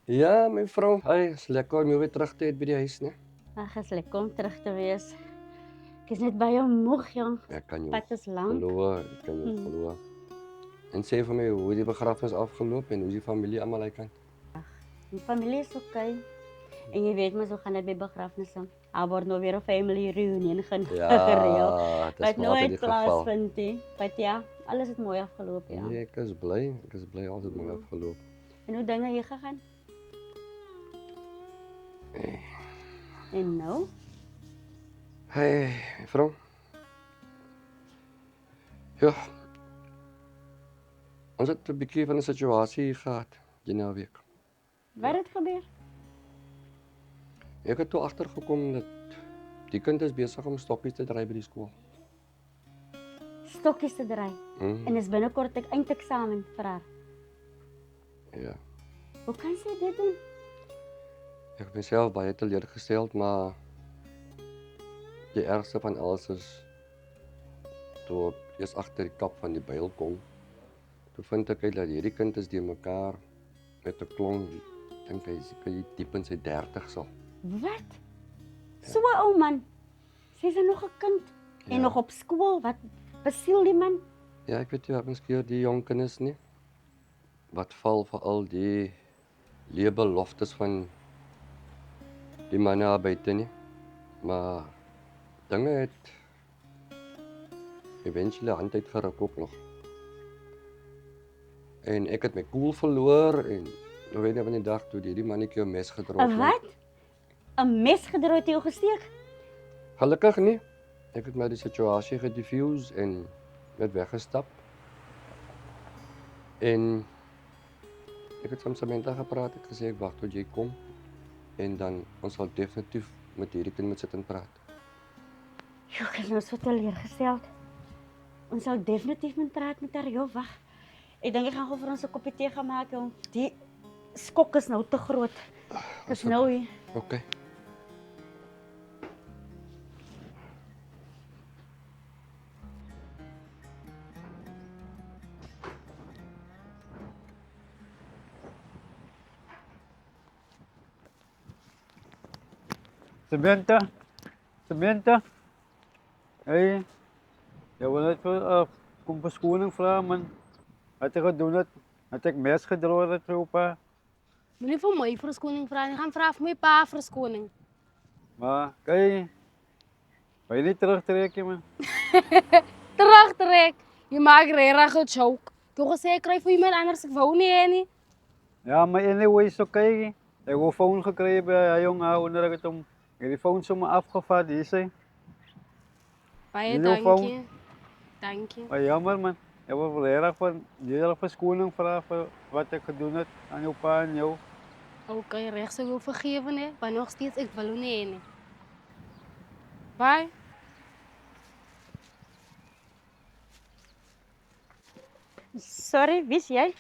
Ja, my vrou. Hey, is lekker om jou weer terug te hê by die huis, né? Ag, is lekker om terug te wees. Ek is net baie moeg, jong. Ek kan jou Pad is lank. glo, ek kan jou Mm. glo. En sê vir my, hoe het die begrafnis afgeloop en hoe is die familie almal aan die kant? Die familie is oké. En jy weet mos hoe gaan dit by begrafnisse. Daar word nou weer 'n family reunion gereël. Ja, dit is Wat maar altyd nooit die geval. plaasvind nie. Maar ja, alles het mooi afgeloop, ja. Nee, ek is bly. Ek is bly alles het mooi afgeloop. En hoe dinge hier gegaan? En nou? Hey, my vrou. Ja. Ons het 'n bietjie van 'n situasie hier gehad die naweek. Wat het gebeur? Ek het toe agtergekom dat die kind is besig om stokkies te dry by die skool. Stokkies te dry. En is binnekort ek eindeksamen vir haar. Ja. Hoe kan sy dit doen? Ek het myself baie teleurgesteld, maar die ergste van alles is toe ek eers agter die kap van die byl kom. Toe vind ek uit dat hierdie kind is die mekaar met 'n klomp, dink hy is seker diep in sy 30's al. Wat? So 'n ou man. Sy's nog 'n kind en nog op skool. Wat besiel die man? Ja, ek weet nie wat miskien die jong kinders nie. Wat val vir al die leebeloftes van die manne daar buite nie. Maar dinge het eventually hand uitgeruk ook nog. En ek het my koel verloor en nou weet jy van die dag toe die mannetjie 'n mes gedroog 'n wat? 'n mes gedrooi het jou gesteek? Gelukkig nie. Ek het my die situasie gedifuse en net weggestap. En ek het soms met Samantha gepraat, ek het gesê ek wag tot jy kom en dan ons sal definitief met hierdie kind moet sit en praat. Jo, ek is nou so teleurgesteld. Ons sal definitief moet praat met haar. Jo, wag. Ek dink ek gaan gou vir ons 'n koppie tee gaan maak, jong. Die skok is nou te groot. Dis nou hier. Okay. Samantha. Hey, jy wil net vir kom verskoning vra man. Wat ek gedoen het ek mes gedroog het vir jou pa. Moenie vir my verskoning vra nie. Gaan vra vir my pa verskoning. Maar kyk, wil jy nie terugtrek nie man. Terugtrek. Jy maak regtig 'n joke. Ek het gesê ek kry vir iemand anders, ek wou nie hê nie. Ja, maar anyway, so kyk. Ek het 'n foon gekry by hy jong onder ek het hom. Ek het die foon sommer afgevat hier sê. Baie Jy jou foon? dankie. Dankie. Maar jammer man. Ek wil regtig van jy verskoning vra vir wat ek gedoen het aan jou pa en jou. Okay, reg sou wil vergewe nee, maar nog steeds ek wil nie hê nie. Bye. Sorry, wie's jy?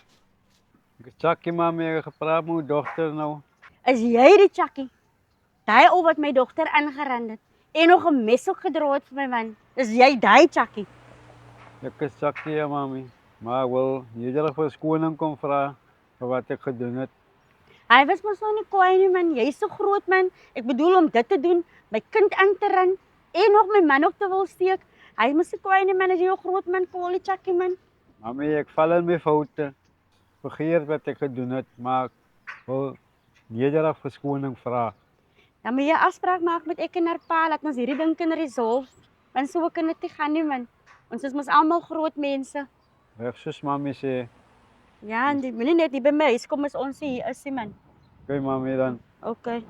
Ek het Chucky mami ek het gepraat met my dogter nou. Is jy die Chucky? Daai ou wat my dogter aangerand het en nog 'n mes ook gedrooi het vir my man. Is jy daai Chucky? Ek is Chucky ja mami. Maar ek wil jy verskoning kom vra vir wat ek gedoen het. Hy was mos nou nie kwaai nie man. Jy's so groot man. Ek bedoel om dit te doen, my kind aan te ran en nog my man op te wil steek. Hy mos nie kwaai nie man, as jy 'n groot man call die Chucky man. Mami, ek val in my foute. Vergeet wat ek gedoen het, maar ek wil jy verskoning vra. Dan moet jy 'n afspraak maak met ek en haar pa dat ons hierdie ding kan resolve. Want so kan dit nie gaan nie man. Ons is mos almal groot mense. Reg soos mami sê. Ja, en die moenie net hier by my huis kom as ons hier is, nie man. Okay mami dan. Okay.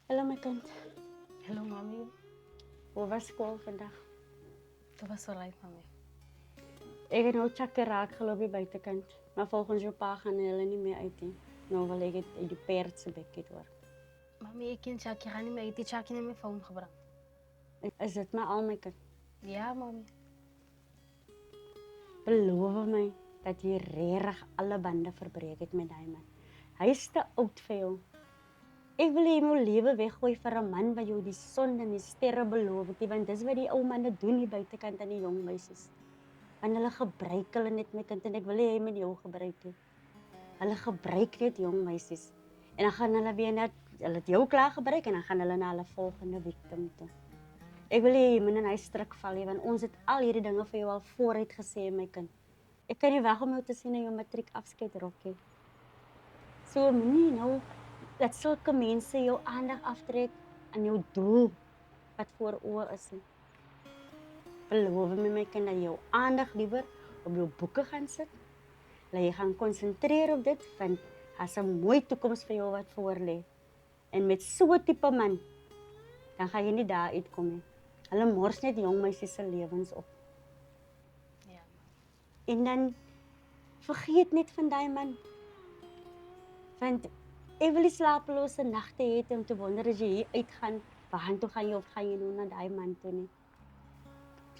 Hallo my kind. Hallo mami. Hoe was skool vandag? Dit was alright mami. Ek het nou Chucky raak geloop hier buitekant. Maar volgens jou pa gaan hulle nie meer uit nie. Nou wil ek dit uit die perd se bek het hoor. Mami, ek ken Chucky gaan nie meer uit die Chucky net my foon gebring. Is dit maar al my kind? Ja mami. Beloof my dat jy regtig alle bande verbreek het met daai man. Hy is te oud vir jou. Ek wil jy jou lewe weggooi vir 'n man wat jou die son en die sterre beloof het, want dis wat die ou manne doen hier buitekant aan die jong meisies. Want hulle gebruik hulle net my kind en ek wil nie hy met jou gebruik nie. Hulle gebruik net jong meisies. En dan gaan hulle weer net, hulle het jou klaar gebruik en dan gaan hulle na hulle volgende victim toe. Ek wil nie jy moet in hy strik val nie, want ons het al hierdie dinge vir jou al vooruit gesê, my kind. Ek kan nie wag om jou te sien in jou matriek afskeidrokkie. So moenie nou dat sulke mense jou aandag aftrek aan jou doel wat voor oë is nie. Beloof my kind dat jy jou aandag liewer op jou boeke gaan sit. Dat jy gaan konsentreer op dit, want as 'n mooi toekoms vir jou wat voor lê. En met so 'n tipe man, dan gaan jy nie daar uitkom nie. Hulle mors net jong meisies se lewens op. Ja. En dan vergeet net van daai man. Want ek wil nie slapelose nagte hê om te wonder as jy hier uitgaan, waartoe gaan jy of gaan jy nou na daai man toe nie.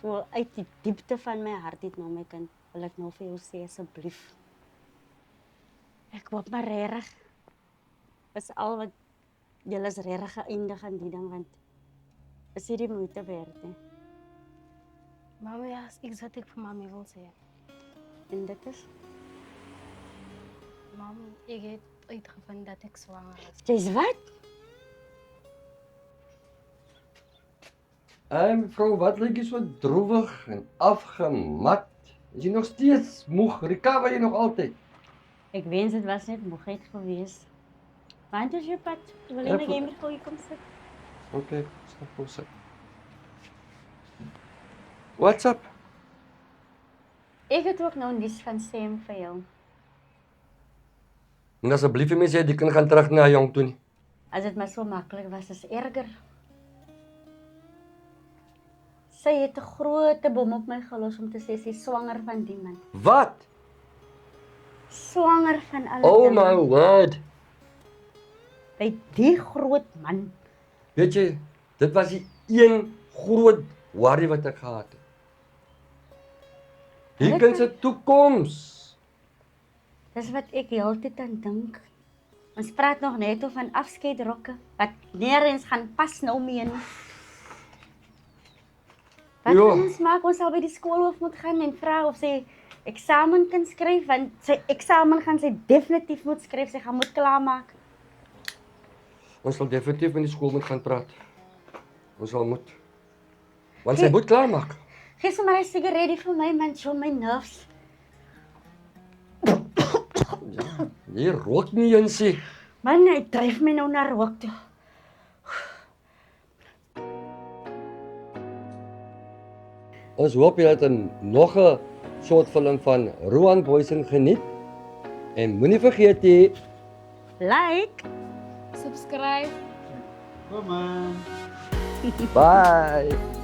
So uit die diepte van my hart het nou my kind, wil ek nou vir jou sê asseblief. Ek hoop maar regtig is al wat jy is regtig geëindig aan die ding, want is hierdie moeite werd nie. Mami, ja, iets wat ek vir mami wil sê. En dit is, Mami, ek het uitgevind dat ek swanger is. jy's wat? Mevrou, wat lyk jy so droewig en afgemat? Is jy nog steeds moeg? Recover jy nog altyd? Ek wens dit was net moegheid geweest. Want as jy pad, wil jy Ja, net meer gou hier kom sit. Okay, stap voor sit. What's up? Ek het ook nou nuus van Sam vir jou. En asseblief vir my sê, die kind gaan terug na jong toe nie. As dit maar so maklik was, is erger. Sy het 'n groot bom op my gelos om te sê sy is swanger van die man. Wat? Swanger van alle Oh dinge. my word. By die groot man. Weet jy, dit was die een groot worry wat ek gehad het. Hier Hulle kind kan- se toekoms. Dis wat ek heeltyd aan dink. Ons praat nog net oor van afskeidrokke wat nêrens gaan pas nou mee nie. Wat Ja. gaan ons maak? Ons sal by die skoolhoof moet gaan en vra of sy eksamen kan skryf, want sy eksamen gaan sy definitief moet skryf, sy gaan moet klaarmaak. Ons sal definitief met die skool moet gaan praat. Ons sal moet. Want sy moet klaarmaak. Gee sommer 'n sigaret vir my, man, show my nerves. Ja, jy rook nie eens sê. Man, hy dryf my nou na rook toe. Ons hoop julle het nog 'n soort film van Roan Boysen geniet. En moenie vergeet nie, Like. Subscribe. Kom aan. bye.